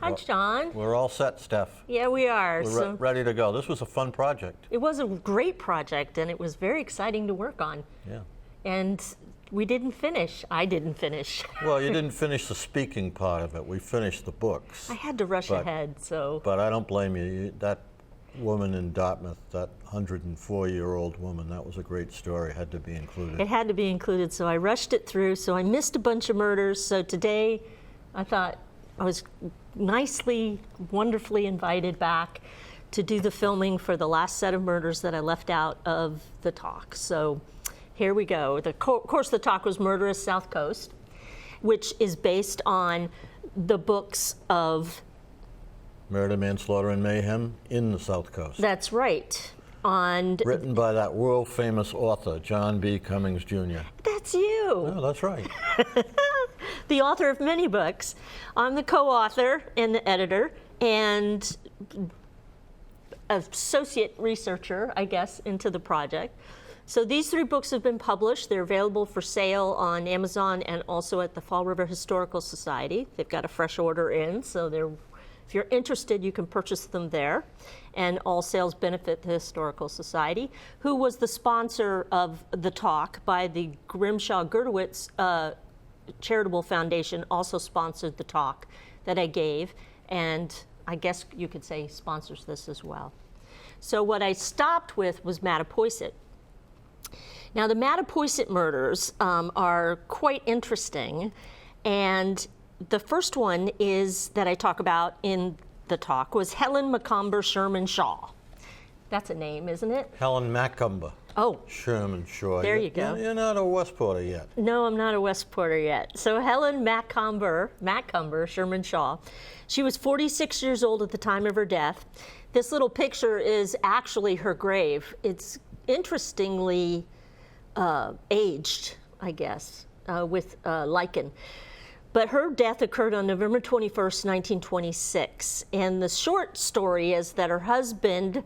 Hi, John. We're all set, Steph. Yeah, we are. We're ready to go. This was a fun project. It was a great project, and it was very exciting to work on. Yeah. And we didn't finish. I didn't finish. Well, you didn't finish the speaking part of it. We finished the books. I had to rush ahead, so. But I don't blame you. That woman in Dartmouth, that 104-year-old woman, that was a great story. It had to be included. It had to be included, so I rushed it through. So I missed a bunch of murders. So today, I thought I was nicely, wonderfully invited back to do the filming for the last set of murders that I left out of the talk. So here we go. Of course, the talk was Murderous, Southcoast, which is based on the books of Murder, Manslaughter, and Mayhem in the Southcoast. That's right. Written by that world-famous author, John B. Cummings, Jr. That's you. Oh, that's right. The author of many books. I'm the co-author and the editor and associate researcher, I guess, into the project. So these 3 books have been published. They're available for sale on Amazon and also at the Fall River Historical Society. They've got a fresh order in, so if you're interested, you can purchase them there. And all sales benefit the Historical Society, who was the sponsor of the talk by the Grimshaw Gerdowitz Charitable Foundation, also sponsored the talk that I gave, and I guess you could say sponsors this as well. So what I stopped with was Mattapoisett. Now the Mattapoisett murders are quite interesting, and the first one is that I talk about in the talk was Helen Macomber Sherman Shaw. That's a name, isn't it? Helen Macomber. Oh. Sherman Shaw. There you go. You're not a Westporter yet. No, I'm not a Westporter yet. So Helen Macomber Sherman Shaw. She was 46 years old at the time of her death. This little picture is actually her grave. It's interestingly aged, I guess, with lichen. But her death occurred on November 21st, 1926. And the short story is that her husband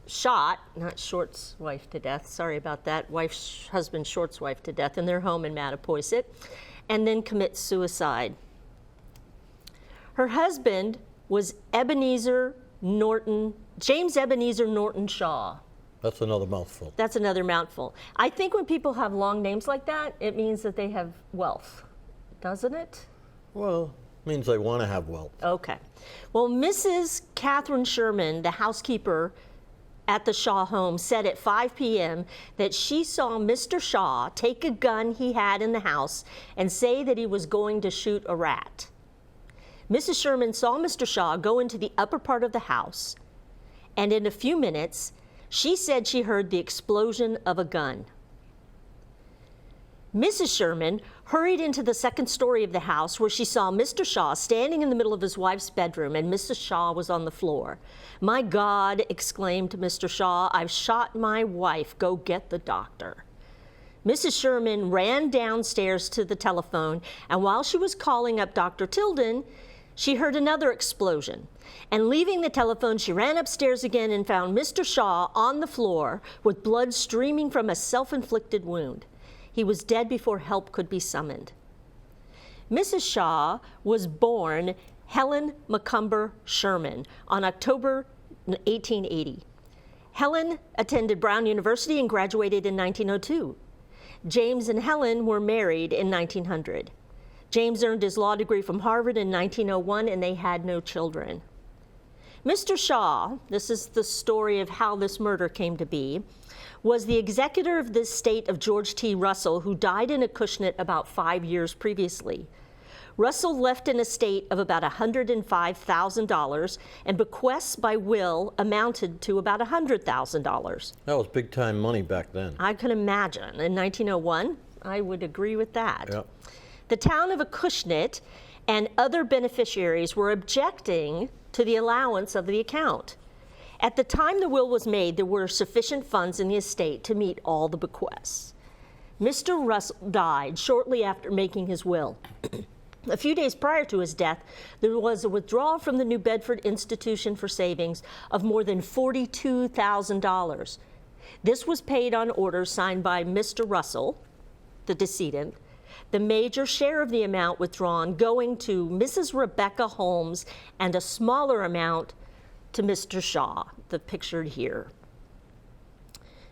shot, not Short's wife to death, sorry about that, husband Short's wife to death in their home in Mattapoisett, and then commits suicide. Her husband was James Ebenezer Norton Shaw. That's another mouthful. That's another mouthful. I think when people have long names like that, it means that they have wealth, doesn't it? Well, it means they want to have wealth. Okay. Well, Mrs. Catherine Sherman, the housekeeper at the Shaw home, said at 5 p.m. that she saw Mr. Shaw take a gun he had in the house and say that he was going to shoot a rat. Mrs. Sherman saw Mr. Shaw go into the upper part of the house, and in a few minutes, she said she heard the explosion of a gun. Mrs. Sherman hurried into the second story of the house where she saw Mr. Shaw standing in the middle of his wife's bedroom, and Mrs. Shaw was on the floor. "My God," exclaimed Mr. Shaw, "I've shot my wife. Go get the doctor." Mrs. Sherman ran downstairs to the telephone, and while she was calling up Dr. Tilden, she heard another explosion. And leaving the telephone, she ran upstairs again and found Mr. Shaw on the floor with blood streaming from a self-inflicted wound. He was dead before help could be summoned. Mrs. Shaw was born Helen Macomber Sherman on October 1880. Helen attended Brown University and graduated in 1902. James and Helen were married in 1900. James earned his law degree from Harvard in 1901, and they had no children. Mr. Shaw, this is the story of how this murder came to be, was the executor of the estate of George T. Russell, who died in Acushnet about 5 years previously. Russell left an estate of about $105,000, and bequests by will amounted to about $100,000. That was big-time money back then. I can imagine. In 1901, I would agree with that. Yep. The town of Acushnet and other beneficiaries were objecting to the allowance of the account. At the time the will was made, there were sufficient funds in the estate to meet all the bequests. Mr. Russell died shortly after making his will. A few days prior to his death, there was a withdrawal from the New Bedford Institution for Savings of more than $42,000. This was paid on orders signed by Mr. Russell, the decedent, The major share of the amount withdrawn going to Mrs. Rebecca Holmes and a smaller amount to Mr. Shaw, the pictured here,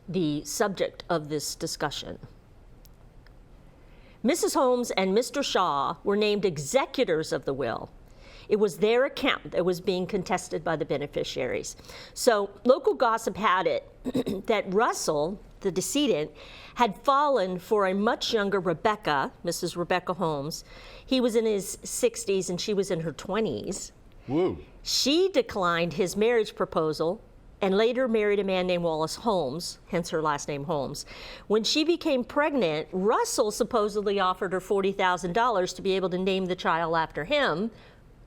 the subject of this discussion. Mrs. Holmes and Mr. Shaw were named executors of the will. It was their account that was being contested by the beneficiaries. So local gossip had it that Russell, the decedent, had fallen for a much younger Rebecca, Mrs. Rebecca Holmes. He was in his 60s and she was in her 20s. Woo. She declined his marriage proposal and later married a man named Wallace Holmes, hence her last name Holmes. When she became pregnant, Russell supposedly offered her $40,000 to be able to name the child after him,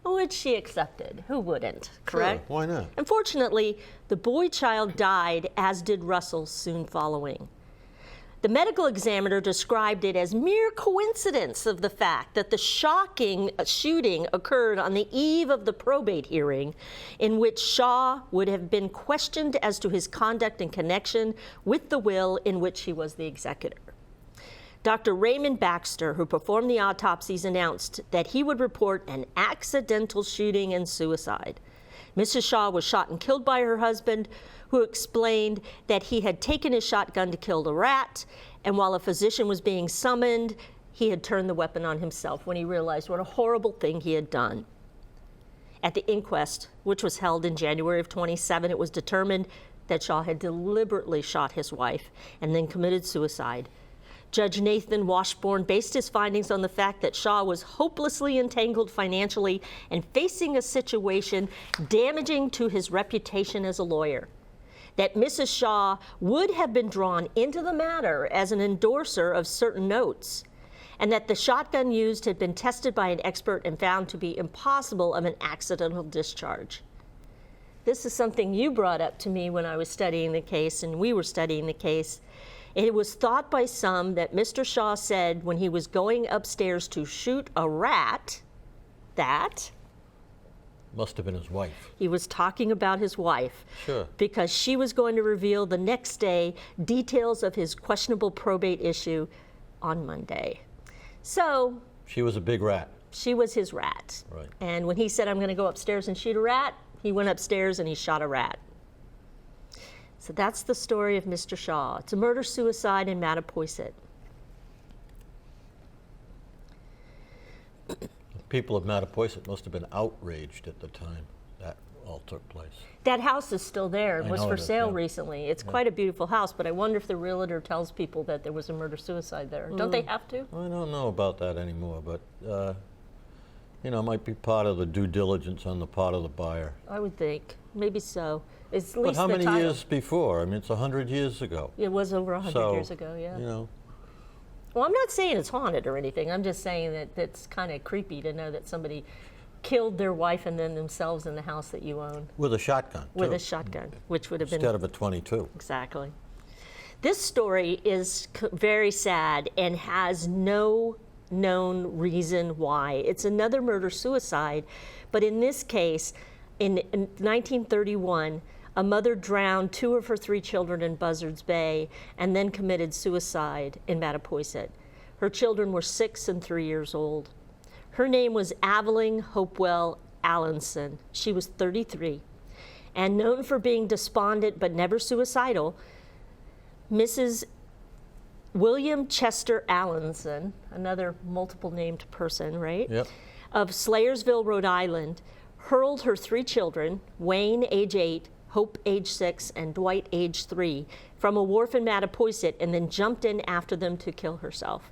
which she accepted. Who wouldn't, correct? Sure, why not? Unfortunately, the boy child died, as did Russell soon following. The medical examiner described it as mere coincidence of the fact that the shocking shooting occurred on the eve of the probate hearing, in which Shaw would have been questioned as to his conduct in connection with the will in which he was the executor. Dr. Raymond Baxter, who performed the autopsies, announced that he would report an accidental shooting and suicide. Mrs. Shaw was shot and killed by her husband, who explained that he had taken his shotgun to kill the rat, and while a physician was being summoned, he had turned the weapon on himself when he realized what a horrible thing he had done. At the inquest, which was held in January of 27, it was determined that Shaw had deliberately shot his wife and then committed suicide. Judge Nathan Washburn based his findings on the fact that Shaw was hopelessly entangled financially and facing a situation damaging to his reputation as a lawyer. That Mrs. Shaw would have been drawn into the matter as an endorser of certain notes, and that the shotgun used had been tested by an expert and found to be impossible of an accidental discharge. This is something you brought up to me when I was studying the case, and we were studying the case. It was thought by some that Mr. Shaw said when he was going upstairs to shoot a rat, that Must have been his wife. he was talking about his wife. Sure. Because she was going to reveal the next day details of his questionable probate issue on Monday. So She was a big rat. she was his rat. Right. And when he said, I'm going to go upstairs and shoot a rat, he went upstairs and he shot a rat. So that's the story of Mr. Shaw. It's a murder-suicide in Mattapoisett. People of Mattapoisett must have been outraged at the time that all took place. That house is still there and I was know for it is, sale yeah. recently. It's quite a beautiful house, but I wonder if the realtor tells people that there was a murder-suicide there. Don't they have to? I don't know about that anymore, but it might be part of the due diligence on the part of the buyer. I would think. Maybe so. It's at But least how the many title. years before? I mean, it's 100 years ago. It was over 100 So, years ago, yeah. Well, I'm not saying it's haunted or anything. I'm just saying that it's kind of creepy to know that somebody killed their wife and then themselves in the house that you own With a shotgun, with too, a shotgun, which would have been instead of a 22. exactly. This story is very sad and has no known reason why. It's another murder-suicide, but in this case, in 1931, a mother drowned 2 of her 3 children in Buzzards Bay and then committed suicide in Mattapoisett. Her children were 6 and 3 years old. Her name was Abilene Hopewell Allanson. She was 33. And known for being despondent but never suicidal, Mrs. William Chester Allanson, another multiple named person, right? Yep. Of Slayersville, Rhode Island, hurled her 3 children, Wayne, age 8, Hope, age 6, and Dwight, age 3, from a wharf in Mattapoisett and then jumped in after them to kill herself.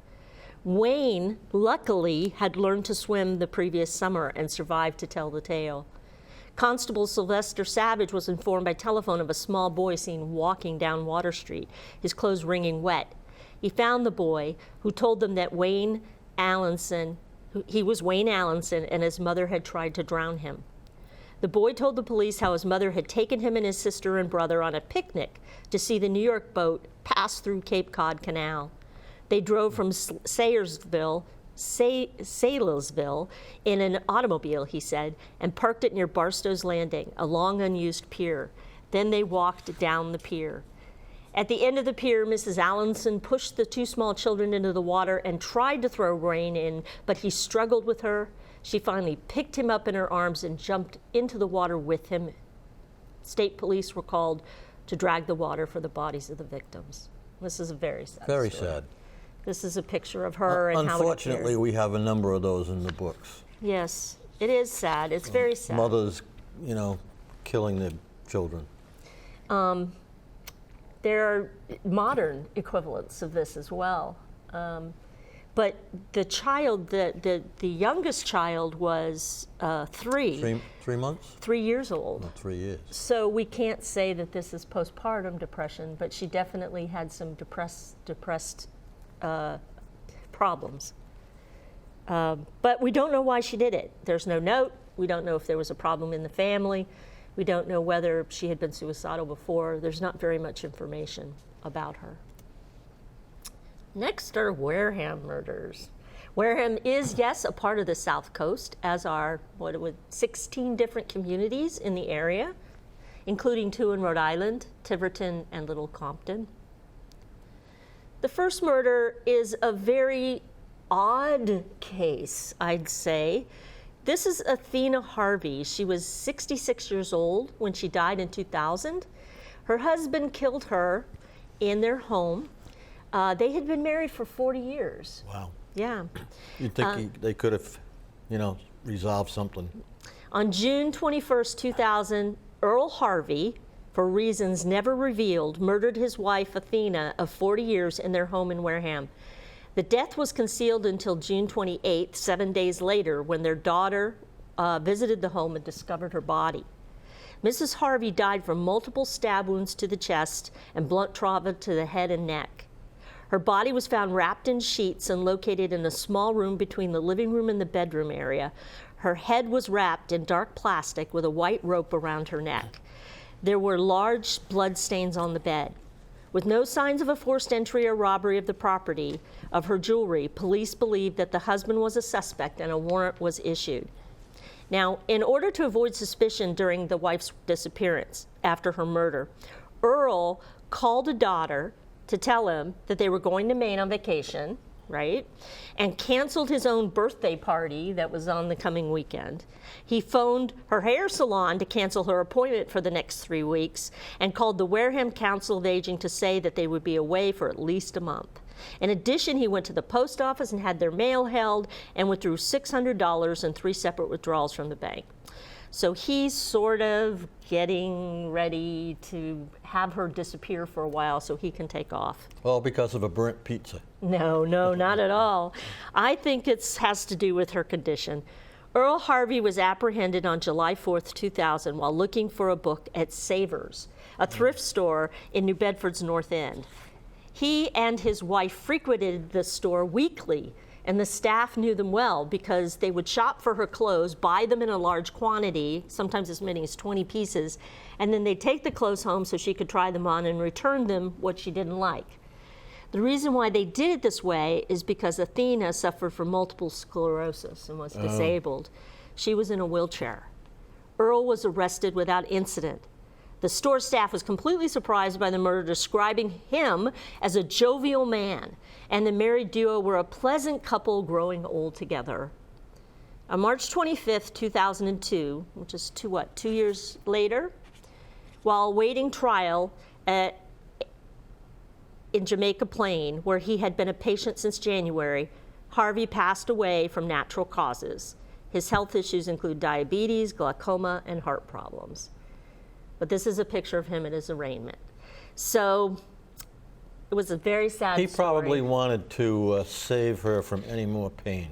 Wayne, luckily, had learned to swim the previous summer and survived to tell the tale. Constable Sylvester Savage was informed by telephone of a small boy seen walking down Water Street, his clothes wringing wet. He found the boy, who told them that he was Wayne Allanson, and his mother had tried to drown him. The boy told the police how his mother had taken him and his sister and brother on a picnic to see the New York boat pass through Cape Cod Canal. They drove from Saylersville in an automobile, he said, and parked it near Barstow's Landing, a long unused pier. Then they walked down the pier. At the end of the pier, Mrs. Allanson pushed the 2 small children into the water and tried to throw Rain in, but he struggled with her. She finally picked him up in her arms and jumped into the water with him. State police were called to drag the water for the bodies of the victims. This is a very sad Very story. sad. This is a picture of her and how it Unfortunately, appeared. we have a number of those in the books. Yes, it is sad. It's very sad. Mothers, killing their children. There are modern equivalents of this as well. But the child, the youngest child was 3. 3 months? 3 years old. No, 3 years. So we can't say that this is postpartum depression, but she definitely had some depressed problems. But we don't know why she did it. There's no note. We don't know if there was a problem in the family. We don't know whether she had been suicidal before. There's not very much information about her. Next are Wareham murders. Wareham is, yes, a part of the Southcoast, as are 16 different communities in the area, including 2 in Rhode Island, Tiverton and Little Compton. The first murder is a very odd case, I'd say. This is Athena Harvey. She was 66 years old when she died in 2000. Her husband killed her in their home. They had been married for 40 years. Wow. Yeah. You'd think they could have, resolved something. On June 21st, 2000, Earl Harvey, for reasons never revealed, murdered his wife Athena of 40 years in their home in Wareham. The death was concealed until June 28th, 7 days later, when their daughter visited the home and discovered her body. Mrs. Harvey died from multiple stab wounds to the chest and blunt trauma to the head and neck. Her body was found wrapped in sheets and located in a small room between the living room and the bedroom area. Her head was wrapped in dark plastic with a white rope around her neck. There were large blood stains on the bed. With no signs of a forced entry or robbery of the property of her jewelry, police believed that the husband was a suspect and a warrant was issued. Now, in order to avoid suspicion during the wife's disappearance after her murder, Earl called a daughter to tell him that they were going to Maine on vacation, right? And canceled his own birthday party that was on the coming weekend. He phoned her hair salon to cancel her appointment for the next 3 weeks and called the Wareham Council of Aging to say that they would be away for at least a month. In addition, he went to the post office and had their mail held and withdrew $600 in 3 separate withdrawals from the bank. So he's sort of getting ready to have her disappear for a while so he can take off. All because of a burnt pizza. No, not at all. I think it has to do with her condition. Earl Harvey was apprehended on July 4th, 2000, while looking for a book at Savers, a thrift store in New Bedford's North End. He and his wife frequented the store weekly, and the staff knew them well because they would shop for her clothes, buy them in a large quantity, sometimes as many as 20 pieces, and then they'd take the clothes home so she could try them on and return them what she didn't like. The reason why they did it this way is because Athena suffered from multiple sclerosis and was disabled. She was in a wheelchair. Earl was arrested without incident. The store staff was completely surprised by the murder, describing him as a jovial man, and the married duo were a pleasant couple growing old together. On March 25th, 2002, which is 2 years later, while awaiting trial in Jamaica Plain, where he had been a patient since January, Harvey passed away from natural causes. His health issues include diabetes, glaucoma, and heart problems. But this is a picture of him at his arraignment. So it was a very sad story. He probably wanted to save her from any more pain.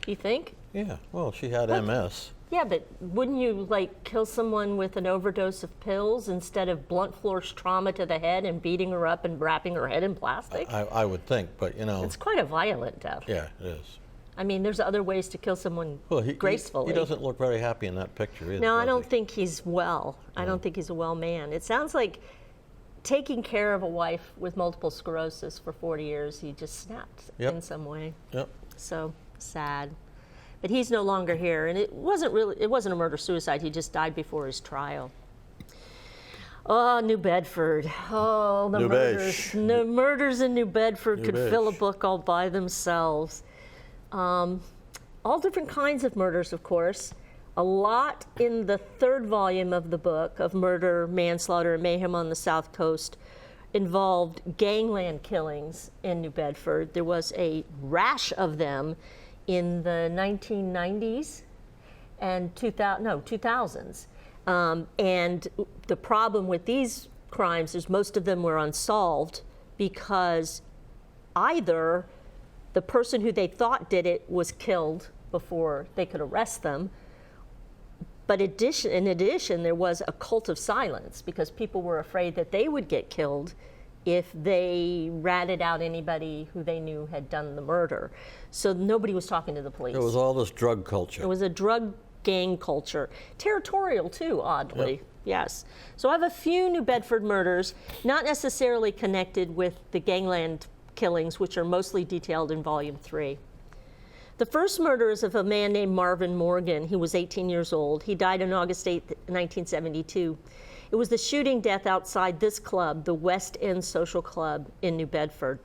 You think? Yeah, well, she had MS. Yeah, but wouldn't you kill someone with an overdose of pills instead of blunt force trauma to the head and beating her up and wrapping her head in plastic? I would think, but It's quite a violent death. Yeah, it is. I mean, there's other ways to kill someone gracefully. He doesn't look very happy in that picture either. No, I don't think he's well. I don't think he's a well man. It sounds like taking care of a wife with multiple sclerosis for 40 years, he just snapped in some way. Yep. So sad. But he's no longer here, and it wasn't a murder-suicide. He just died before his trial. Oh, New Bedford. Oh, the New murders. Beige. The murders in New Bedford New could Beige. fill a book all by themselves. All different kinds of murders, of course. A lot in the third volume of the book of Murder, Manslaughter, and Mayhem on the Southcoast involved gangland killings in New Bedford. There was a rash of them in the 1990s and 2000s. And the problem with these crimes is most of them were unsolved because either the person who they thought did it was killed before they could arrest them, but in addition, there was a cult of silence because people were afraid that they would get killed if they ratted out anybody who they knew had done the murder. So nobody was talking to the police. There was all this drug culture. It was a drug gang culture. Territorial too, oddly. Yep. Yes. So I have a few New Bedford murders, not necessarily connected with the gangland killings, which are mostly detailed in Volume 3. The first murder is of a man named Marvin Morgan. He was 18 years old. He died on August 8, 1972. It was the shooting death outside this club, the West End Social Club in New Bedford.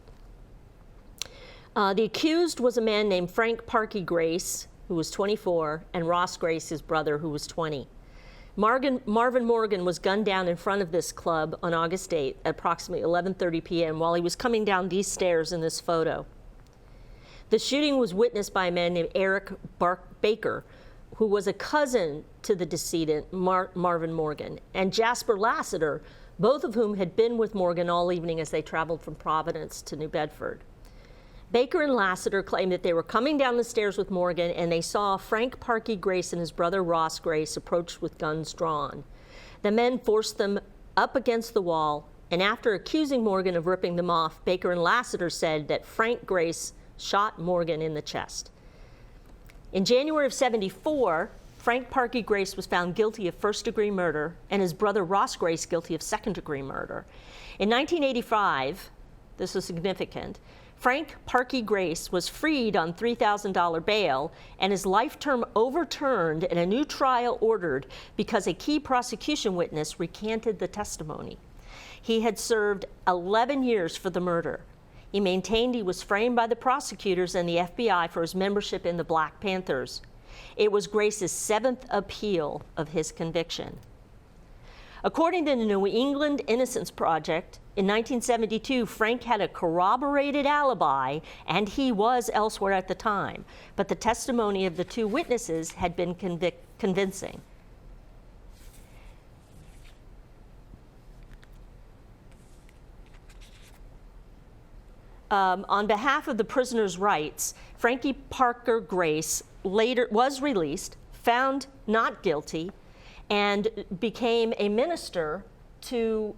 The accused was a man named Frank Parkey Grace, who was 24, and Ross Grace, his brother, who was 20. Marvin Morgan was gunned down in front of this club on August 8 at approximately 11:30 p.m. while he was coming down these stairs in this photo. The shooting was witnessed by a man named Eric Baker, who was a cousin to the decedent, Marvin Morgan, and Jasper Lassiter, both of whom had been with Morgan all evening as they traveled from Providence to New Bedford. Baker and Lassiter claimed that they were coming down the stairs with Morgan and they saw Frank Parkey Grace and his brother Ross Grace approach with guns drawn. The men forced them up against the wall, and after accusing Morgan of ripping them off, Baker and Lassiter said that Frank Grace shot Morgan in the chest. In January of '74, Frank Parkey Grace was found guilty of first-degree murder and his brother Ross Grace guilty of second-degree murder. In 1985, this was significant, Frank Parkey Grace was freed on $3,000 bail and his life term overturned and a new trial ordered because a key prosecution witness recanted the testimony. He had served 11 years for the murder. He maintained he was framed by the prosecutors and the FBI for his membership in the Black Panthers. It was Grace's 7th appeal of his conviction. According to the New England Innocence Project, in 1972, Frank had a corroborated alibi, and he was elsewhere at the time, but the testimony of the two witnesses had been convincing. On behalf of the prisoners' rights, Frankie Parker Grace later was released, found not guilty, and became a minister to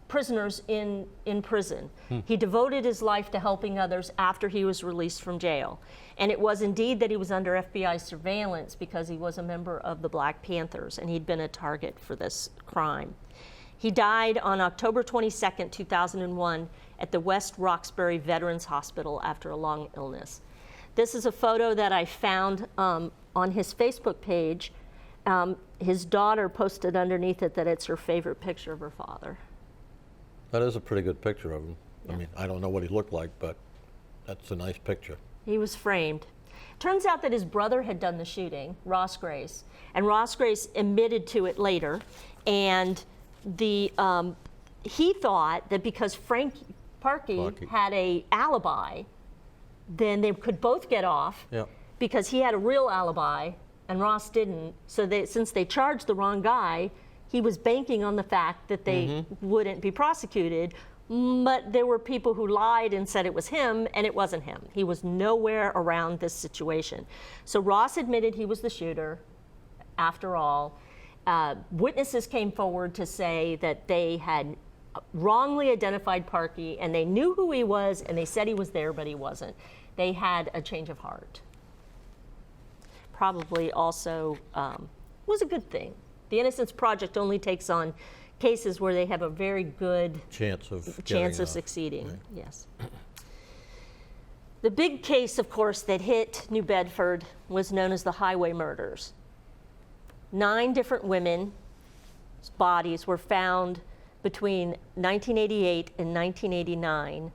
prisoners in prison. He devoted his life to helping others after he was released from jail. And it was indeed that he was under FBI surveillance because he was a member of the Black Panthers, and he'd been a target for this crime. He died on October 22, 2001, at the West Roxbury Veterans Hospital after a long illness. This is a photo that I found on his Facebook page. His daughter posted underneath it that it's her favorite picture of her father. That is a pretty good picture of him. Yeah. I mean, I don't know what he looked like, but that's a nice picture. He was framed. Turns out that his brother had done the shooting, Ross Grace, and Ross Grace admitted to it later. And he thought that because Frank Parkey had a alibi, then they could both get off. Yep. Because he had a real alibi and Ross didn't. So since they charged the wrong guy, he was banking on the fact that they wouldn't be prosecuted. But there were people who lied and said it was him, and it wasn't him. He was nowhere around this situation. So Ross admitted he was the shooter, after all. Witnesses came forward to say that they had wrongly identified Parkey, and they knew who he was, and they said he was there, but he wasn't. They had a change of heart. Probably also was a good thing. The Innocence Project only takes on cases where they have a very good chance of succeeding. Right. Yes. The big case, of course, that hit New Bedford was known as the Highway Murders. 9 different women bodies were found between 1988 and 1989,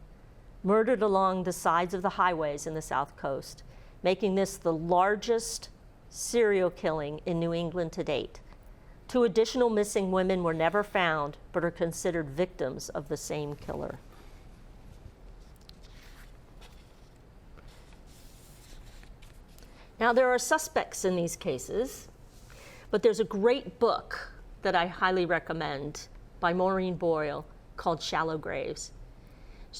murdered along the sides of the highways in the South Coast, making this the largest serial killing in New England to date. 2 additional missing women were never found, but are considered victims of the same killer. Now, there are suspects in these cases, but there's a great book that I highly recommend by Maureen Boyle called Shallow Graves.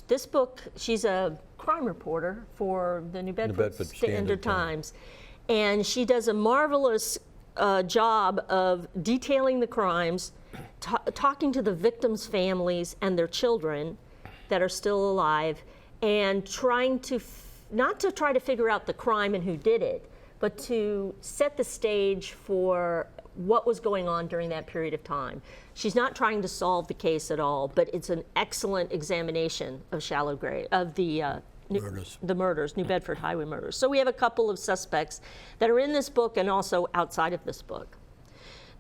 This book, she's a crime reporter for the New Bedford Standard Times, and she does a marvelous job of detailing the crimes, talking to the victims' families and their children that are still alive, and trying to not to try to figure out the crime and who did it, but to set the stage for what was going on during that period of time. She's not trying to solve the case at all, but it's an excellent examination of the murders, New Bedford highway murders. So we have a couple of suspects that are in this book and also outside of this book.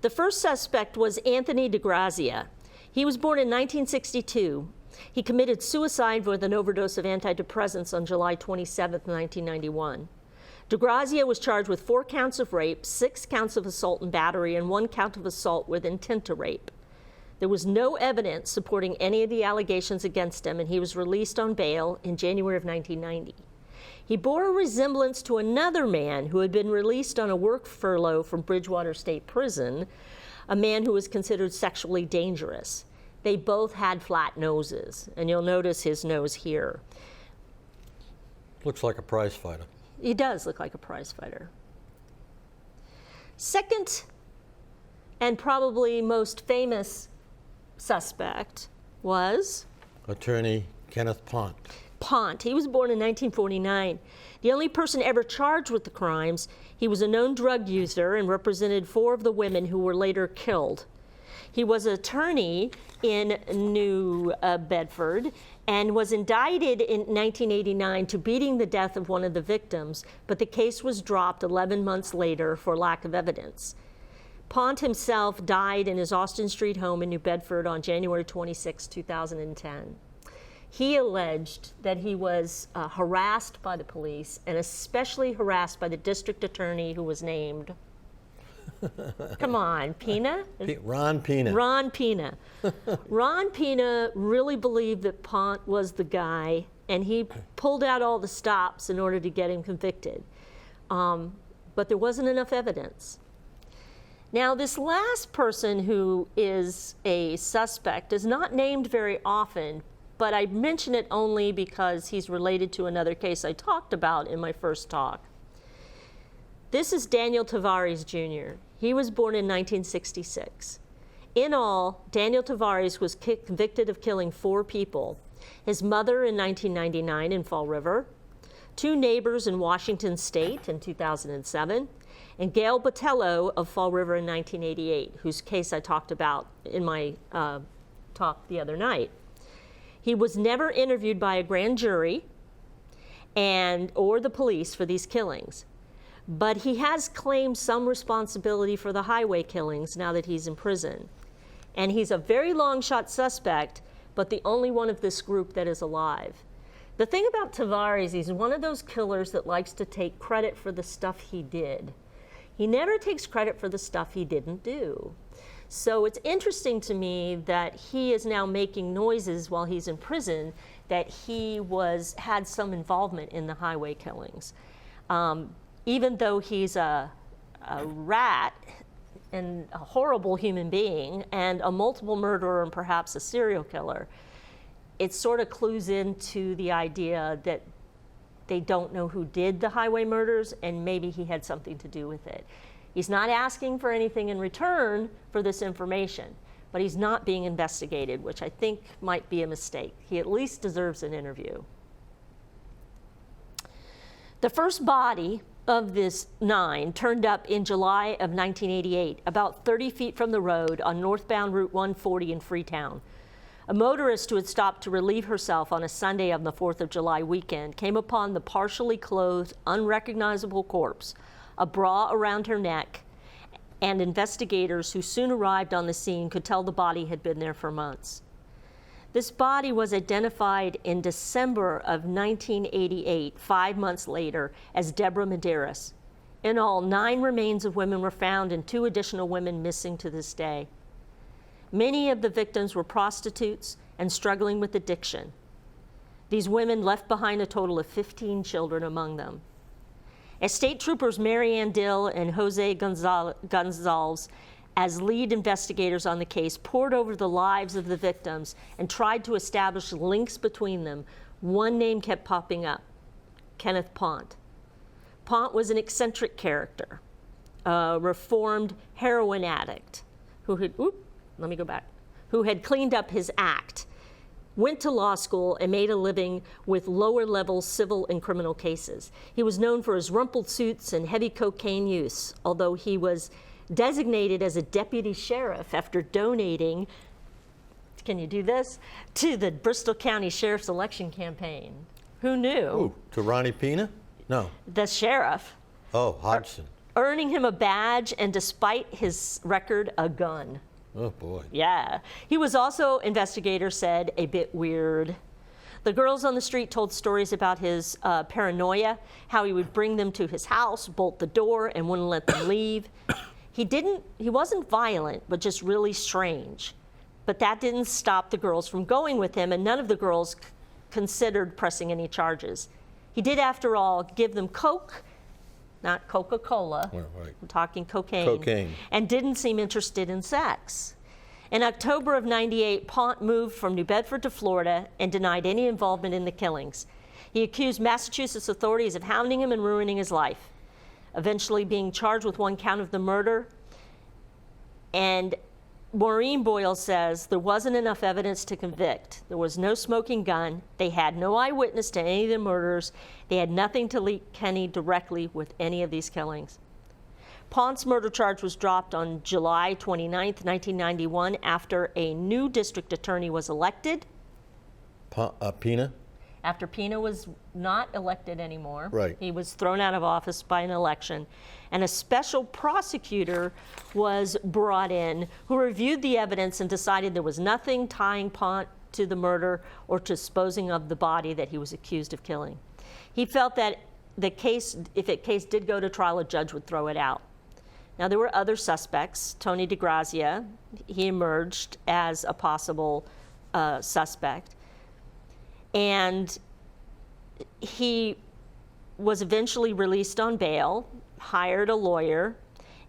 The first suspect was Anthony DeGrazia. He was born in 1962. He committed suicide with an overdose of antidepressants on July 27, 1991. DeGrazia was charged with 4 counts of rape, 6 counts of assault and battery, and 1 count of assault with intent to rape. There was no evidence supporting any of the allegations against him, and he was released on bail in January of 1990. He bore a resemblance to another man who had been released on a work furlough from Bridgewater State Prison, a man who was considered sexually dangerous. They both had flat noses, and you'll notice his nose here. Looks like a prize fighter. He does look like a prize fighter. Second, and probably most famous suspect was Attorney Kenneth Pont. Pont. He was born in 1949. The only person ever charged with the crimes. He was a known drug user and represented 4 of the women who were later killed. He was an attorney in New Bedford and was indicted in 1989 to beating the death of one of the victims, but the case was dropped 11 months later for lack of evidence. Pont himself died in his Austin Street home in New Bedford on January 26, 2010. He alleged that he was harassed by the police, and especially harassed by the district attorney who was named. Come on, Pena? Ron Pena. Ron Pena. Ron Pena really believed that Pont was the guy, and he pulled out all the stops in order to get him convicted. But there wasn't enough evidence. Now, this last person who is a suspect is not named very often, but I mention it only because he's related to another case I talked about in my first talk. This is Daniel Tavares Jr. He was born in 1966. In all, Daniel Tavares was convicted of killing 4 people: his mother in 1999 in Fall River, 2 neighbors in Washington State in 2007, and Gail Botello of Fall River in 1988, whose case I talked about in my talk the other night. He was never interviewed by a grand jury or the police for these killings, but he has claimed some responsibility for the highway killings now that he's in prison. And he's a very long shot suspect, but the only one of this group that is alive. The thing about Tavares, he's one of those killers that likes to take credit for the stuff he did. He never takes credit for the stuff he didn't do. So it's interesting to me that he is now making noises while he's in prison that he had some involvement in the highway killings. Even though he's a rat and a horrible human being and a multiple murderer and perhaps a serial killer, it sort of clues into the idea that they don't know who did the highway murders, and maybe he had something to do with it. He's not asking for anything in return for this information, but he's not being investigated, which I think might be a mistake. He at least deserves an interview. The first body of this 9 turned up in July of 1988, about 30 feet from the road on northbound Route 140 in Freetown. A motorist who had stopped to relieve herself on a Sunday of the 4th of July weekend came upon the partially clothed, unrecognizable corpse, a bra around her neck, and investigators who soon arrived on the scene could tell the body had been there for months. This body was identified in December of 1988, 5 months later, as Deborah Murderous. In all, 9 remains of women were found and 2 additional women missing to this day. Many of the victims were prostitutes and struggling with addiction. These women left behind a total of 15 children among them. As State Troopers Mary Ann Dill and Jose Gonzalez, as lead investigators on the case, pored over the lives of the victims and tried to establish links between them, one name kept popping up: Kenneth Pont. Pont was an eccentric character, a reformed heroin addict who had cleaned up his act, went to law school, and made a living with lower-level civil and criminal cases. He was known for his rumpled suits and heavy cocaine use, although he was designated as a deputy sheriff after donating, can you do this, to the Bristol County Sheriff's election campaign. Who knew? Ooh, to Ronnie Pena? No. The sheriff. Oh, Hodgson. Earning him a badge and, despite his record, a gun. Oh, boy. Yeah. He was also, investigators said, a bit weird. The girls on the street told stories about his paranoia, how he would bring them to his house, bolt the door, and wouldn't let them leave. He wasn't violent, but just really strange. But that didn't stop the girls from going with him, and none of the girls considered pressing any charges. He did, after all, give them Coke, not Coca-Cola. Right. I'm talking cocaine. Cocaine. And didn't seem interested in sex. In October of '98, Pont moved from New Bedford to Florida and denied any involvement in the killings. He accused Massachusetts authorities of hounding him and ruining his life, eventually being charged with 1 count of the murder. And Maureen Boyle says there wasn't enough evidence to convict. There was no smoking gun. They had no eyewitness to any of the murders. They had nothing to link Kenny directly with any of these killings. Pont's murder charge was dropped on July 29, 1991, after a new district attorney was elected. Pena? After Pena was not elected anymore. Right. He was thrown out of office by an election. And a special prosecutor was brought in who reviewed the evidence and decided there was nothing tying Pont to the murder or to disposing of the body that he was accused of killing. He felt that the case, if the case did go to trial, a judge would throw it out. Now, there were other suspects. Tony DeGrazia, he emerged as a possible suspect. And he was eventually released on bail, hired a lawyer,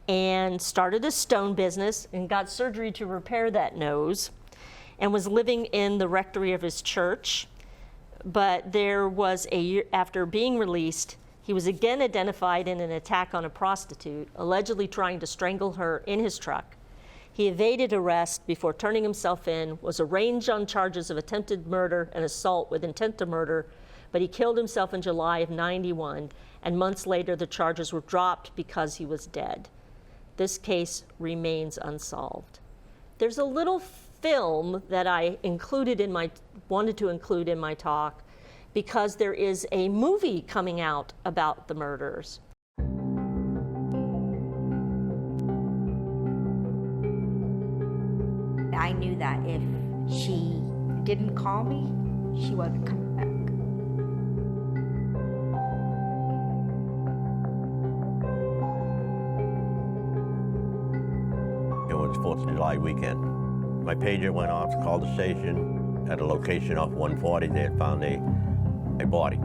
and started a stone business and got surgery to repair that nose, and was living in the rectory of his church. But there was a year after being released, he was again identified in an attack on a prostitute, allegedly trying to strangle her in his truck. He evaded arrest before turning himself in, was arraigned on charges of attempted murder and assault with intent to murder, but he killed himself in July of '91, and months later the charges were dropped because he was dead. This case remains unsolved. There's a little film that I wanted to include in my talk because there is a movie coming out about the murders. I knew that if she didn't call me, she wasn't coming back. It was 4th of July weekend. My pager went off, called the station at a location off 140. They had found a body.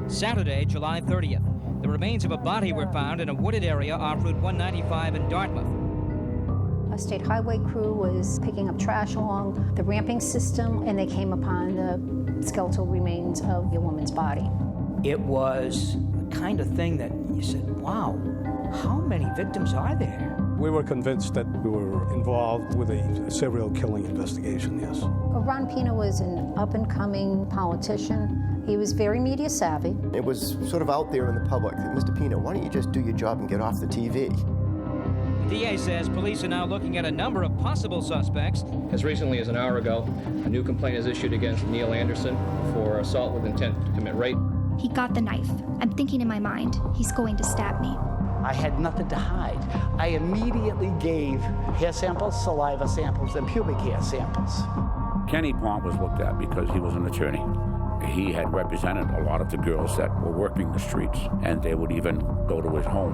Saturday, July 30th. The remains of a body were found in a wooded area off Route 195 in Dartmouth. A state highway crew was picking up trash along the ramping system, and they came upon the skeletal remains of a woman's body. It was the kind of thing that you said, wow, how many victims are there? We were convinced that we were involved with a serial killing investigation, yes. Ron Pena was an up-and-coming politician. He was very media savvy. It was sort of out there in the public. Mr. Pena, why don't you just do your job and get off the TV? The DA says police are now looking at a number of possible suspects. As recently as an hour ago, a new complaint is issued against Neil Anderson for assault with intent to commit rape. He got the knife. I'm thinking in my mind, he's going to stab me. I had nothing to hide. I immediately gave hair samples, saliva samples, and pubic hair samples. Kenny Pont was looked at because he was an attorney. He had represented a lot of the girls that were working the streets, and they would even go to his home.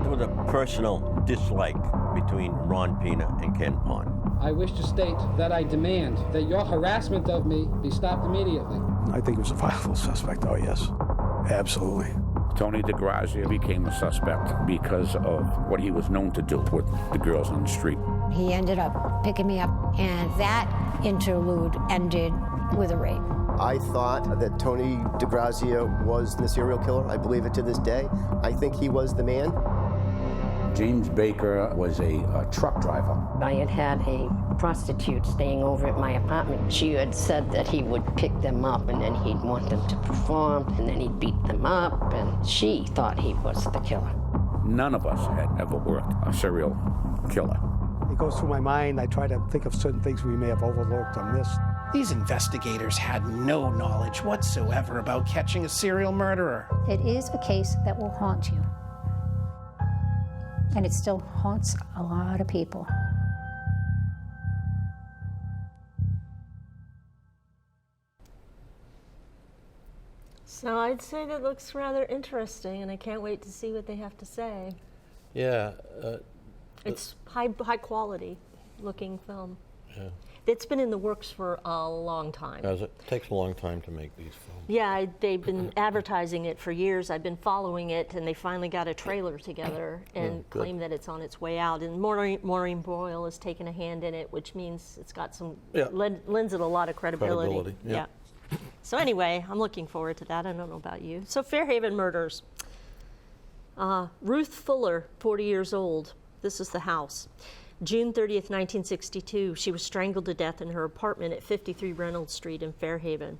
There was a personal dislike between Ron Pina and Ken Pont. I wish to state that I demand that your harassment of me be stopped immediately. I think he was a viable suspect, oh yes, absolutely. Tony DeGrazia became a suspect because of what he was known to do with the girls on the street. He ended up picking me up, and that interlude ended with a rape. I thought that Tony DeGrazia was the serial killer. I believe it to this day. I think he was the man. James Baker was a truck driver. I had a prostitute staying over at my apartment. She had said that he would pick them up and then he'd want them to perform and then he'd beat them up, and she thought he was the killer. None of us had ever worked a serial killer. It goes through my mind. I try to think of certain things we may have overlooked or missed. These investigators had no knowledge whatsoever about catching a serial murderer. It is a case that will haunt you. And it still haunts a lot of people. So I'd say that looks rather interesting, and I can't wait to see what they have to say. Yeah. It's high quality looking film. Yeah. It's been in the works for a long time. It takes a long time to make these films. Yeah, they've been advertising it for years. I've been following it, and they finally got a trailer together and claim that it's on its way out. And Maureen Boyle has taken a hand in it, which means it's got some, lends it a lot of credibility. Yeah. So anyway, I'm looking forward to that. I don't know about you. So Fairhaven Murders. Ruth Fuller, 40 years old. This is the house. June 30th, 1962, she was strangled to death in her apartment at 53 Reynolds Street in Fairhaven.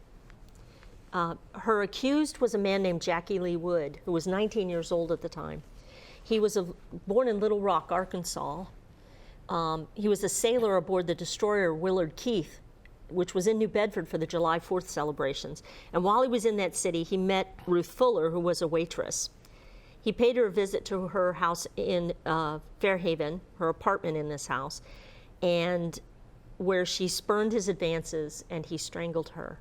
Her accused was a man named Jackie Lee Wood, who was 19 years old at the time. He was born in Little Rock, Arkansas. He was a sailor aboard the destroyer Willard Keith, which was in New Bedford for the July 4th celebrations. And while he was in that city, he met Ruth Fuller, who was a waitress. He paid her a visit to her house in Fairhaven, her apartment in this house, and where she spurned his advances and he strangled her.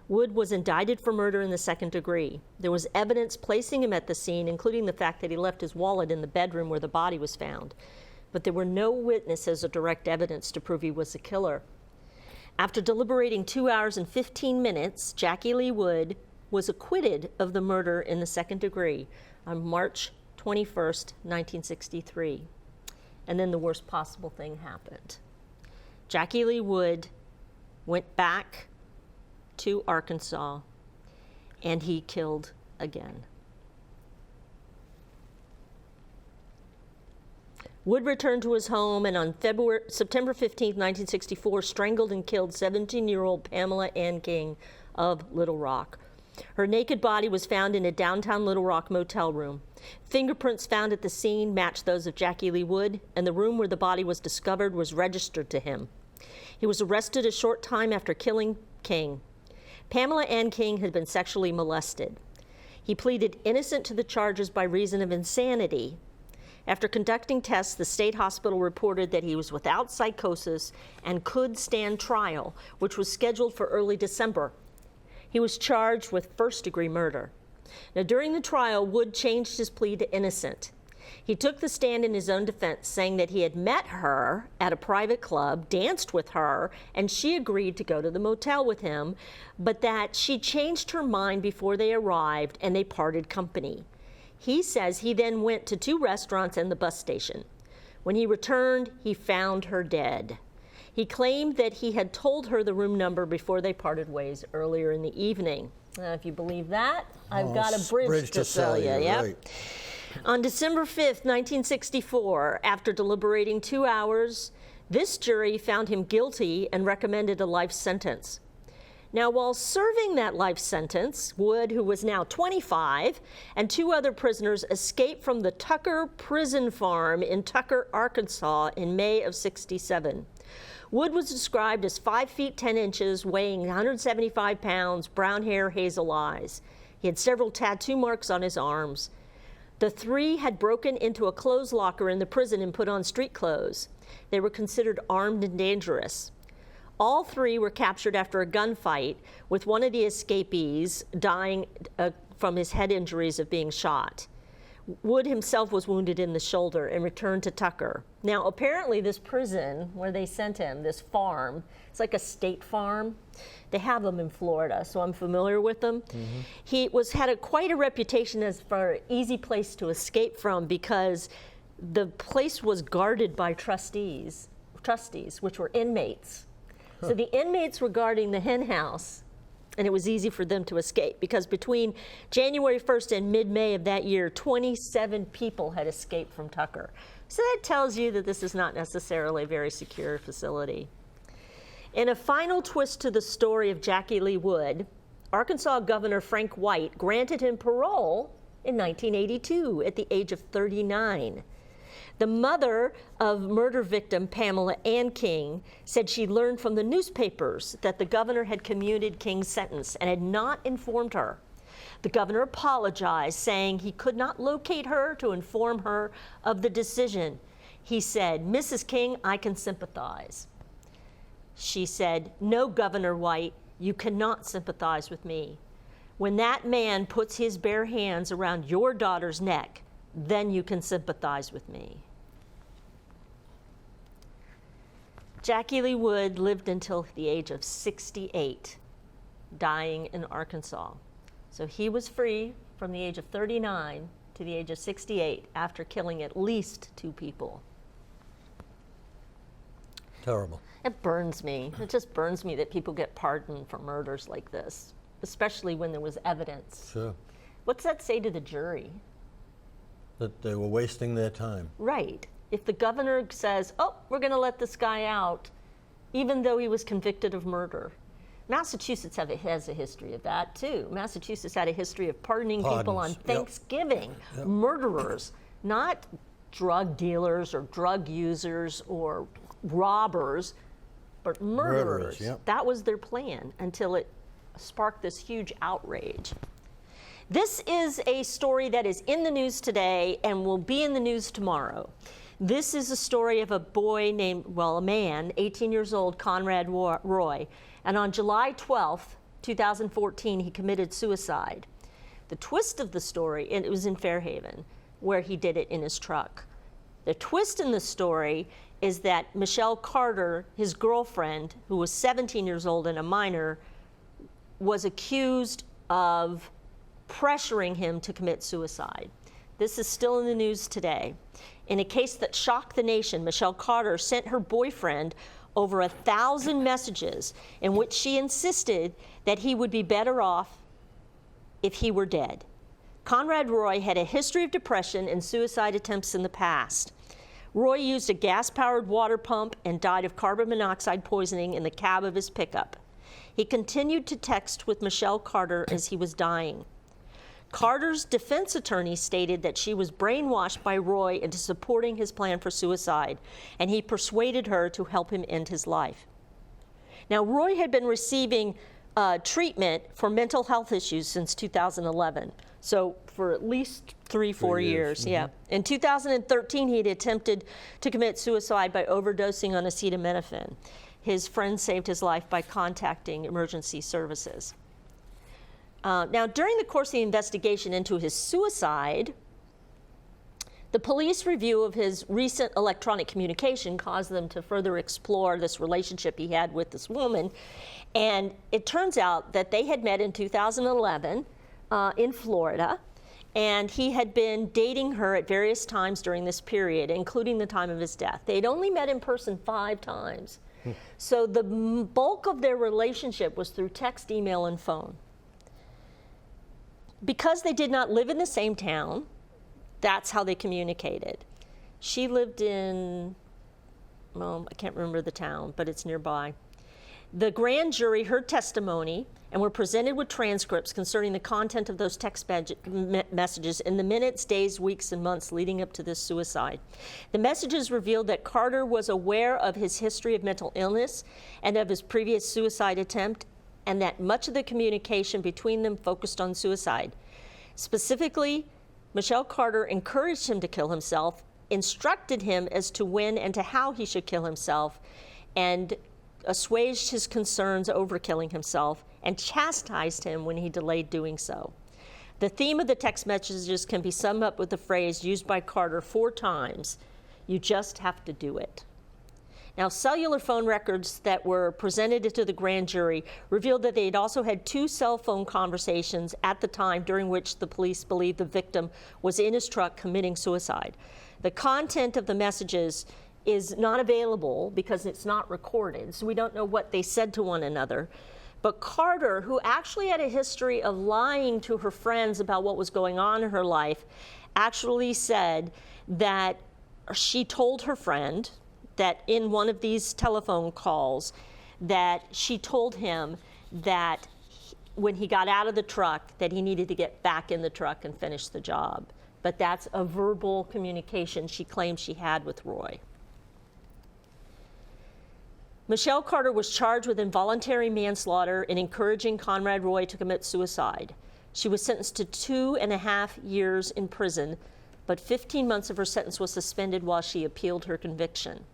Wood was indicted for murder in the second degree. There was evidence placing him at the scene, including the fact that he left his wallet in the bedroom where the body was found. But there were no witnesses or direct evidence to prove he was the killer. After deliberating 2 hours and 15 minutes, Jackie Lee Wood was acquitted of the murder in the second degree on March 21st, 1963. And then the worst possible thing happened. Jackie Lee Wood went back to Arkansas and he killed again. Wood returned to his home and on September 15, 1964, strangled and killed 17-year-old Pamela Ann King of Little Rock. Her naked body was found in a downtown Little Rock motel room. Fingerprints found at the scene matched those of Jackie Lee Wood, and the room where the body was discovered was registered to him. He was arrested a short time after killing King. Pamela Ann King had been sexually molested. He pleaded innocent to the charges by reason of insanity. After conducting tests, the state hospital reported that he was without psychosis and could stand trial, which was scheduled for early December. He was charged with first-degree murder. Now, during the trial, Wood changed his plea to innocent. He took the stand in his own defense, saying that he had met her at a private club, danced with her, and she agreed to go to the motel with him, but that she changed her mind before they arrived and they parted company. He says he then went to 2 restaurants and the bus station. When he returned, he found her dead. He claimed that he had told her the room number before they parted ways earlier in the evening. Now, if you believe that, I've got a bridge to sell you. Yep. Right. On December 5th, 1964, after deliberating 2 hours, this jury found him guilty and recommended a life sentence. Now, while serving that life sentence, Wood, who was now 25, and 2 other prisoners escaped from the Tucker prison farm in Tucker, Arkansas in May of '67. Wood was described as 5 feet 10 inches, weighing 175 pounds, brown hair, hazel eyes. He had several tattoo marks on his arms. The three had broken into a clothes locker in the prison and put on street clothes. They were considered armed and dangerous. All three were captured after a gunfight, with one of the escapees dying from his head injuries of being shot. Wood himself was wounded in the shoulder and returned to Tucker. Now, apparently this prison where they sent him, this farm, it's like a state farm. They have them in Florida, so I'm familiar with them. Mm-hmm. He had quite a reputation as for an easy place to escape from because the place was guarded by trustees, which were inmates. Huh. So the inmates were guarding the hen house, and it was easy for them to escape because between January 1st and mid-May of that year, 27 people had escaped from Tucker. So that tells you that this is not necessarily a very secure facility. In a final twist to the story of Jackie Lee Wood, Arkansas Governor Frank White granted him parole in 1982 at the age of 39. The mother of murder victim Pamela Ann King said she learned from the newspapers that the governor had commuted King's sentence and had not informed her. The governor apologized, saying he could not locate her to inform her of the decision. He said, "Mrs. King, I can sympathize." She said, "No, Governor White, you cannot sympathize with me. When that man puts his bare hands around your daughter's neck, then you can sympathize with me." Jackie Lee Wood lived until the age of 68, dying in Arkansas. So he was free from the age of 39 to the age of 68 after killing at least 2 people. Terrible. It burns me. It just burns me that people get pardoned for murders like this, especially when there was evidence. Sure. What's that say to the jury? That they were wasting their time. Right. If the governor says, "Oh, we're going to let this guy out," even though he was convicted of murder. Massachusetts has a history of that, too. Massachusetts had a history of pardoning people on Thanksgiving. Yep. Murderers, not drug dealers or drug users or robbers, but murderers. Yep. That was their plan until it sparked this huge outrage. This is a story that is in the news today and will be in the news tomorrow. This is a story of a boy named, a man, 18 years old, Conrad Roy. And on July 12th, 2014, he committed suicide. The twist of the story, and it was in Fairhaven, where he did it in his truck. The twist in the story is that Michelle Carter, his girlfriend, who was 17 years old and a minor, was accused of pressuring him to commit suicide. This is still in the news today. In a case that shocked the nation, Michelle Carter sent her boyfriend over 1,000 messages in which she insisted that he would be better off if he were dead. Conrad Roy had a history of depression and suicide attempts in the past. Roy used a gas-powered water pump and died of carbon monoxide poisoning in the cab of his pickup. He continued to text with Michelle Carter as he was dying. Carter's defense attorney stated that she was brainwashed by Roy into supporting his plan for suicide, and he persuaded her to help him end his life. Now, Roy had been receiving treatment for mental health issues since 2011, so for at least 3-4 years. Mm-hmm. Yeah. In 2013, he had attempted to commit suicide by overdosing on acetaminophen. His friend saved his life by contacting emergency services. Now, during the course of the investigation into his suicide, the police review of his recent electronic communication caused them to further explore this relationship he had with this woman. And it turns out that they had met in 2011 in Florida, and he had been dating her at various times during this period, including the time of his death. They'd only met in person 5 times. So the bulk of their relationship was through text, email, and phone. Because they did not live in the same town, that's how they communicated. She lived in, I can't remember the town, but it's nearby. The grand jury heard testimony and were presented with transcripts concerning the content of those text messages in the minutes, days, weeks, and months leading up to this suicide. The messages revealed that Carter was aware of his history of mental illness and of his previous suicide attempt, and that much of the communication between them focused on suicide. Specifically, Michelle Carter encouraged him to kill himself, instructed him as to when and to how he should kill himself, and assuaged his concerns over killing himself, and chastised him when he delayed doing so. The theme of the text messages can be summed up with the phrase used by Carter 4 times, "You just have to do it." Now, cellular phone records that were presented to the grand jury revealed that they had also had 2 cell phone conversations at the time during which the police believed the victim was in his truck committing suicide. The content of the messages is not available because it's not recorded, so we don't know what they said to one another. But Carter, who actually had a history of lying to her friends about what was going on in her life, actually said that she told her friend that in one of these telephone calls that she told him that when he got out of the truck that he needed to get back in the truck and finish the job. But that's a verbal communication she claimed she had with Roy. Michelle Carter was charged with involuntary manslaughter and encouraging Conrad Roy to commit suicide. She was sentenced to 2.5 years in prison, but 15 months of her sentence was suspended while she appealed her conviction.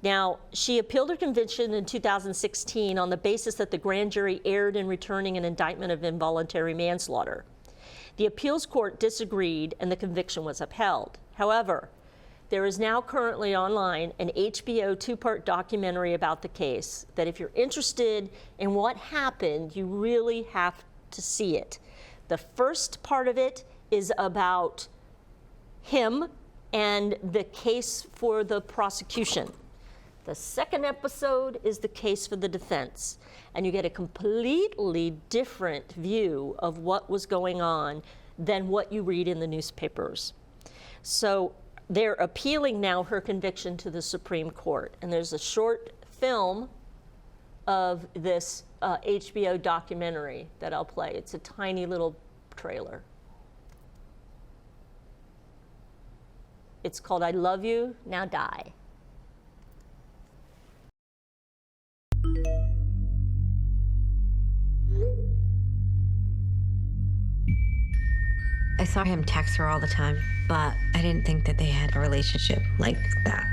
Now, she appealed her conviction in 2016 on the basis that the grand jury erred in returning an indictment of involuntary manslaughter. The appeals court disagreed and the conviction was upheld. However, there is now currently online an HBO 2-part documentary about the case that if you're interested in what happened, you really have to see it. The first part of it is about him and the case for the prosecution. The second episode is the case for the defense, and you get a completely different view of what was going on than what you read in the newspapers. So they're appealing now her conviction to the Supreme Court, and there's a short film of this HBO documentary that I'll play. It's a tiny little trailer. It's called I Love You, Now Die. I saw him text her all the time, but I didn't think that they had a relationship like that.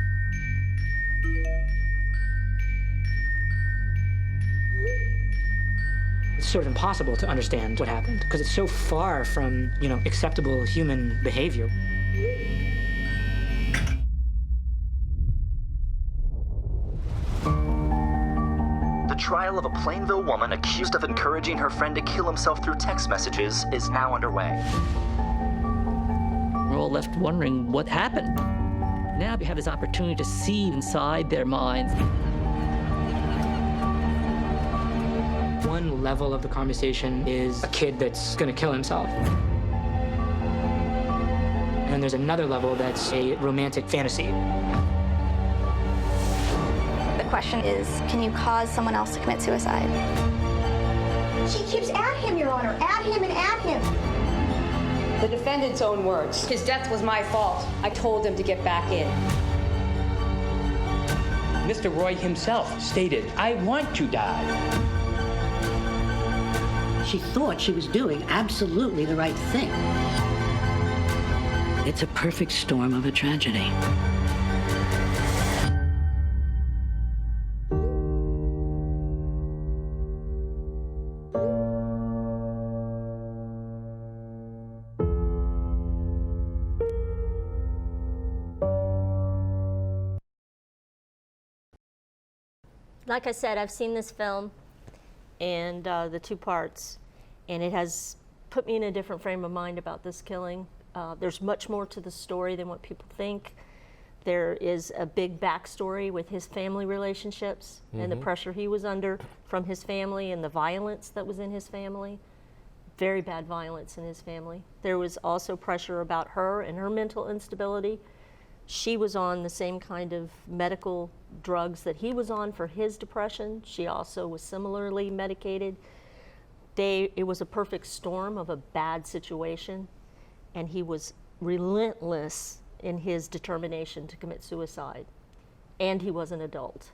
It's sort of impossible to understand what happened because it's so far from, acceptable human behavior. The trial of a Plainville woman accused of encouraging her friend to kill himself through text messages is now underway. We're all left wondering what happened. Now we have this opportunity to see inside their minds. One level of the conversation is a kid that's going to kill himself. And then there's another level that's a romantic fantasy. The question is, can you cause someone else to commit suicide? She keeps at him, Your Honor. At him and at him. The defendant's own words. His death was my fault. I told him to get back in. Mr. Roy himself stated, I want to die. She thought she was doing absolutely the right thing. It's a perfect storm of a tragedy. Like I said, I've seen this film and the 2 parts, and it has put me in a different frame of mind about this killing. There's much more to the story than what people think. There is a big backstory with his family relationships and the pressure he was under from his family and the violence that was in his family. Very bad violence in his family. There was also pressure about her and her mental instability. She was on the same kind of medical drugs that he was on for his depression. She also was similarly medicated. It was a perfect storm of a bad situation, and he was relentless in his determination to commit suicide. And he was an adult.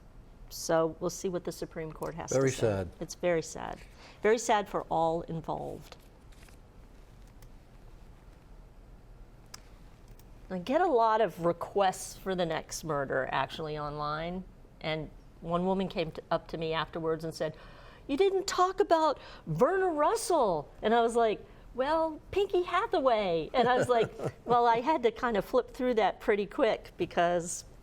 So we'll see what the Supreme Court has to say. Very sad. It's very sad. Very sad for all involved. I get a lot of requests for the next murder, actually, online. And one woman came up to me afterwards and said, "You didn't talk about Verna Russell." And I was like, "Well, Pinky Hathaway." And I was like, well, I had to kind of flip through that pretty quick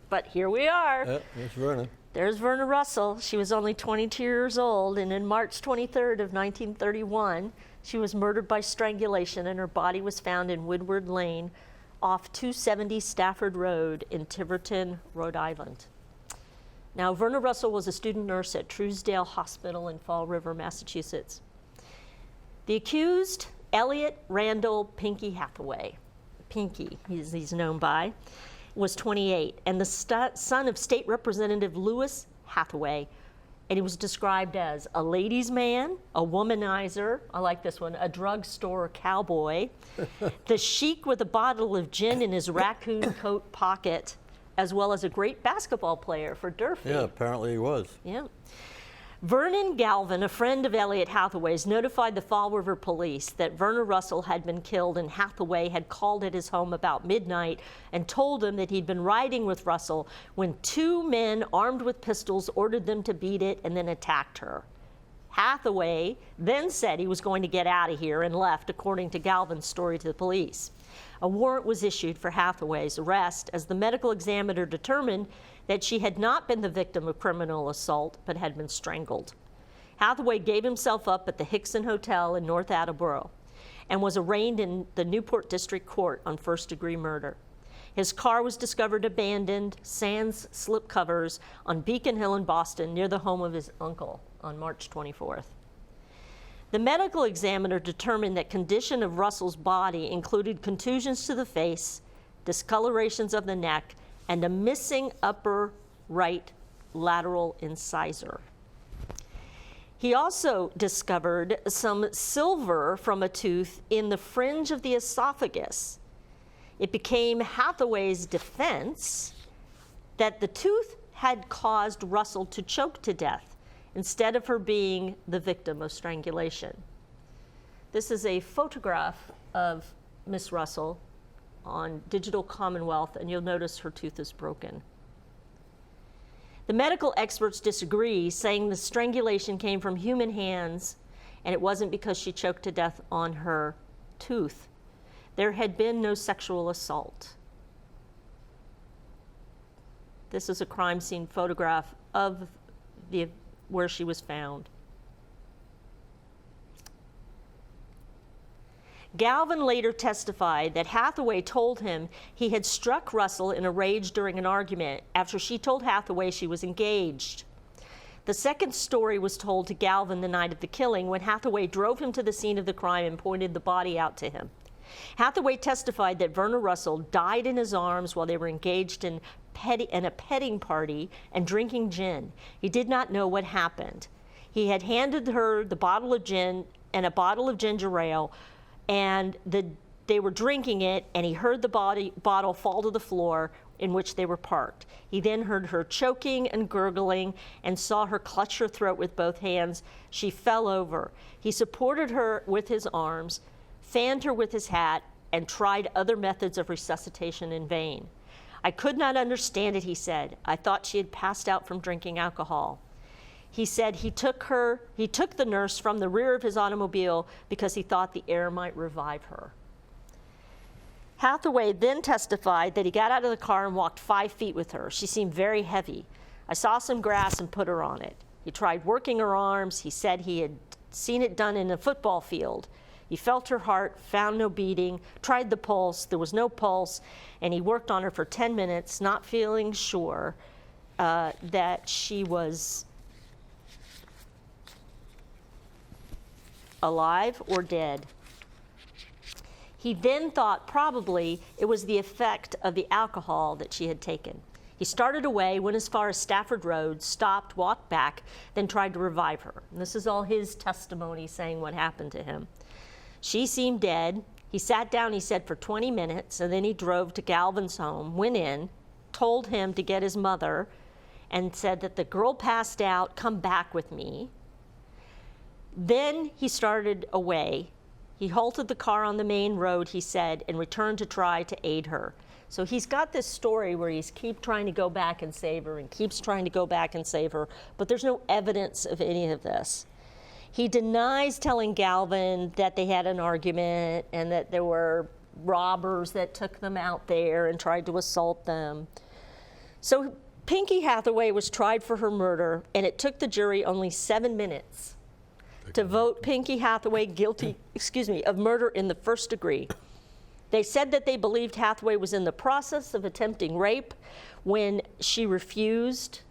but here we are. There's Verna. There's Verna Russell. She was only 22 years old, and in March 23rd of 1931, she was murdered by strangulation, and her body was found in Woodward Lane off 270 Stafford Road in Tiverton, Rhode Island. Now, Verna Russell was a student nurse at Truesdale Hospital in Fall River, Massachusetts. The accused, Elliot Randall Pinky Hathaway, Pinky, he's known by, was 28, and the son of State Representative Lewis Hathaway, and he was described as a ladies' man, a womanizer, I like this one, a drugstore cowboy, the chic with a bottle of gin in his raccoon coat pocket, as well as a great basketball player for Durfee. Yeah, apparently he was. Yeah. Vernon Galvin, a friend of Elliot Hathaway's, notified the Fall River police that Verna Russell had been killed, and Hathaway had called at his home about midnight and told him that he'd been riding with Russell when two men armed with pistols ordered them to beat it and then attacked her. Hathaway then said he was going to get out of here and left, according to Galvin's story to the police. A warrant was issued for Hathaway's arrest as the medical examiner determined that she had not been the victim of criminal assault, but had been strangled. Hathaway gave himself up at the Hickson Hotel in North Attleboro and was arraigned in the Newport District Court on first-degree murder. His car was discovered abandoned, sans slipcovers, on Beacon Hill in Boston, near the home of his uncle, on March 24th. The medical examiner determined that condition of Russell's body included contusions to the face, discolorations of the neck, and a missing upper right lateral incisor. He also discovered some silver from a tooth in the fringe of the esophagus. It became Hathaway's defense that the tooth had caused Russell to choke to death instead of her being the victim of strangulation. This is a photograph of Miss Russell on Digital Commonwealth, and you'll notice her tooth is broken. The medical experts disagree, saying the strangulation came from human hands and it wasn't because she choked to death on her tooth. There had been no sexual assault. This is a crime scene photograph of where she was found. Galvin later testified that Hathaway told him he had struck Russell in a rage during an argument after she told Hathaway she was engaged. The second story was told to Galvin the night of the killing, when Hathaway drove him to the scene of the crime and pointed the body out to him. Hathaway testified that Verna Russell died in his arms while they were engaged in a petting party and drinking gin. He did not know what happened. He had handed her the bottle of gin and a bottle of ginger ale, and they were drinking it, and he heard the bottle fall to the floor in which they were parked. He then heard her choking and gurgling and saw her clutch her throat with both hands. She fell over. He supported her with his arms, fanned her with his hat, and tried other methods of resuscitation in vain. "I could not understand it," he said. "I thought she had passed out from drinking alcohol." He said he took the nurse from the rear of his automobile because he thought the air might revive her. Hathaway then testified that he got out of the car and walked 5 feet with her. She seemed very heavy. "I saw some grass and put her on it." He tried working her arms. He said he had seen it done in a football field. He felt her heart, found no beating, tried the pulse, there was no pulse, and he worked on her for 10 minutes, not feeling sure that she was alive or dead. He then thought probably it was the effect of the alcohol that she had taken. He started away, went as far as Stafford Road, stopped, walked back, then tried to revive her. And this is all his testimony saying what happened to him. She seemed dead. He sat down, he said, for 20 minutes, and then he drove to Galvin's home, went in, told him to get his mother, and said that the girl passed out, come back with me. Then he started away. He halted the car on the main road, he said, and returned to try to aid her. So he's got this story where he's keep trying to go back and save her and keeps trying to go back and save her, but there's no evidence of any of this. He denies telling Galvin that they had an argument and that there were robbers that took them out there and tried to assault them. So Pinky Hathaway was tried for her murder, and it took the jury only 7 minutes to vote Pinky Hathaway guilty, of murder in the first degree. They said that they believed Hathaway was in the process of attempting rape when she refused,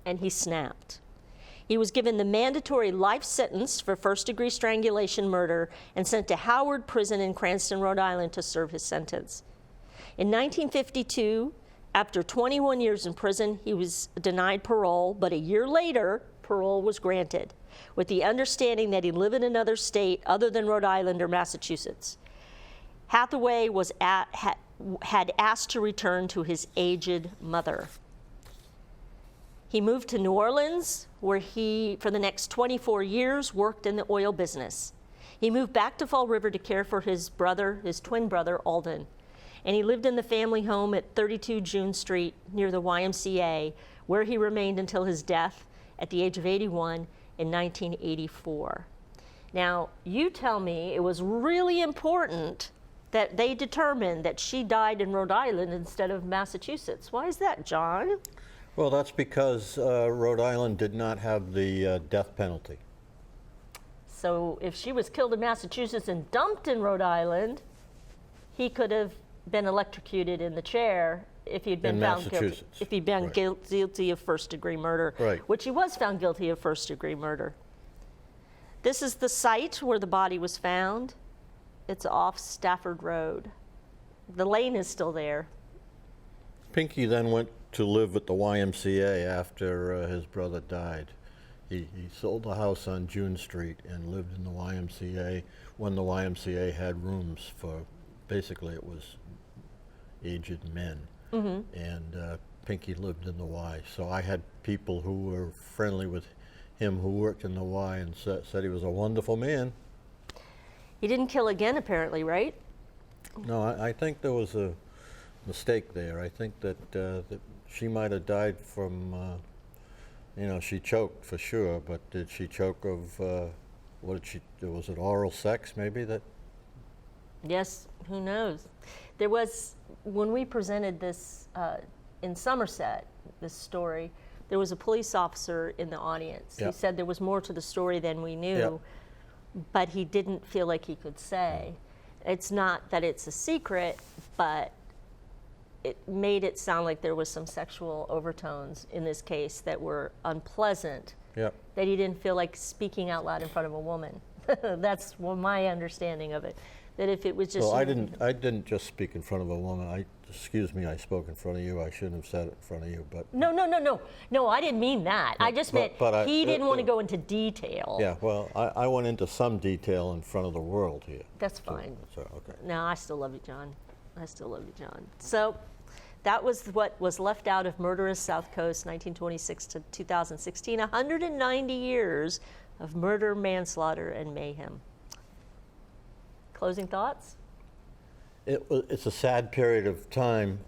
and he snapped. He was given the mandatory life sentence for first-degree strangulation murder and sent to Howard Prison in Cranston, Rhode Island to serve his sentence. In 1952, after 21 years in prison, he was denied parole, but a year later, parole was granted, with the understanding that he lived in another state other than Rhode Island or Massachusetts. Hathaway had asked to return to his aged mother. He moved to New Orleans, where he, for the next 24 years, worked in the oil business. He moved back to Fall River to care for his twin brother, Alden. And he lived in the family home at 32 June Street near the YMCA, where he remained until his death at the age of 81 in 1984. Now, you tell me it was really important that they determined that she died in Rhode Island instead of Massachusetts. Why is that, John? Well, that's because Rhode Island did not have the death penalty. So if she was killed in Massachusetts and dumped in Rhode Island, he could have been electrocuted in the chair if he'd been found guilty. If he'd been guilty of first-degree murder, which he was found guilty of first-degree murder. This is the site where the body was found. It's off Stafford Road. The lane is still there. Pinky then went to live at the YMCA after his brother died. He sold the house on June Street and lived in the YMCA when the YMCA had rooms for, basically it was aged men. Mm-hmm. And Pinky lived in the Y. So I had people who were friendly with him who worked in the Y and said he was a wonderful man. He didn't kill again, apparently, right? No, I think there was a mistake there. I think that she might have died from, she choked for sure, but did she choke of, was it oral sex maybe that? Yes, who knows? There was, when we presented this in Somerset, this story, there was a police officer in the audience who said there was more to the story than we knew, but he didn't feel like he could say. It's not that it's a secret, but it made it sound like there was some sexual overtones in this case that were unpleasant, that he didn't feel like speaking out loud in front of a woman. That's my understanding of it. That if it was just... Well, I didn't just speak in front of a woman. Excuse me, I spoke in front of you. I shouldn't have said it in front of you, but... No, I didn't mean that. I just meant he didn't want to go into detail. Yeah, well, I went into some detail in front of the world here. That's fine. So, okay. No, I still love you, John. I still love you, John. So that was what was left out of Murderous, Southcoast, 1926 to 2016, 190 years of murder, manslaughter, and mayhem. Closing thoughts? It's a sad period of time,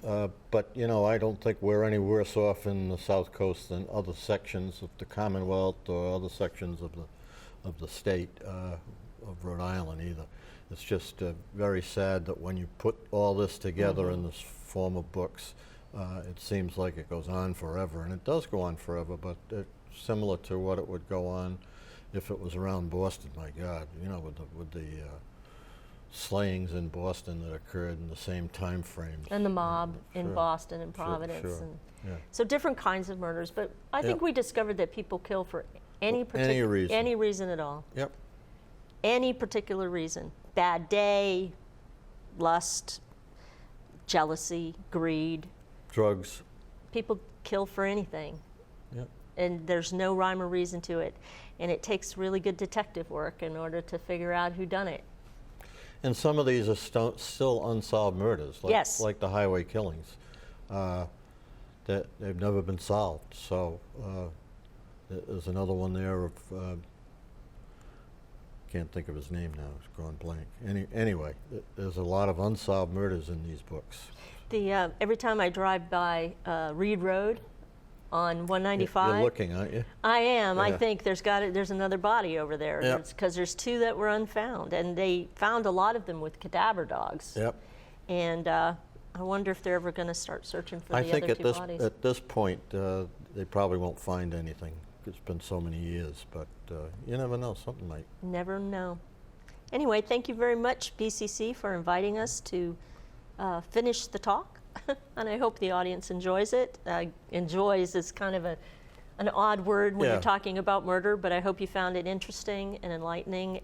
but I don't think we're any worse off in the South Coast than other sections of the Commonwealth or other sections of the state of Rhode Island either. It's just very sad that when you put all this together in this form of books, it seems like it goes on forever, and it does go on forever, but it's similar to what it would go on if it was around Boston. My God, with the slayings in Boston that occurred in the same time frames. And the mob in Boston and Providence. So different kinds of murders, but I think we discovered that people kill for any reason at all. Yep. Any particular reason. Bad day, lust, jealousy, greed. Drugs. People kill for anything. Yep. And there's no rhyme or reason to it. And it takes really good detective work in order to figure out who done it. And some of these are still unsolved murders, like the highway killings. that they've never been solved. So there's another one there of, can't think of his name now, it's gone blank. Anyway, there's a lot of unsolved murders in these books. Every time I drive by Reed Road on 195. You're looking, aren't you? I am. Yeah. I think there's another body over there. Yep. Because there's 2 that were unfound, and they found a lot of them with cadaver dogs. Yep. And I wonder if they're ever going to start searching for the other 2 bodies. I think at this point, they probably won't find anything. It's been so many years, but you never know, something might. Never know. Anyway, thank you very much, BCC, for inviting us to finish the talk. And I hope the audience enjoys it. Enjoys is kind of an odd word when you're talking about murder, but I hope you found it interesting and enlightening.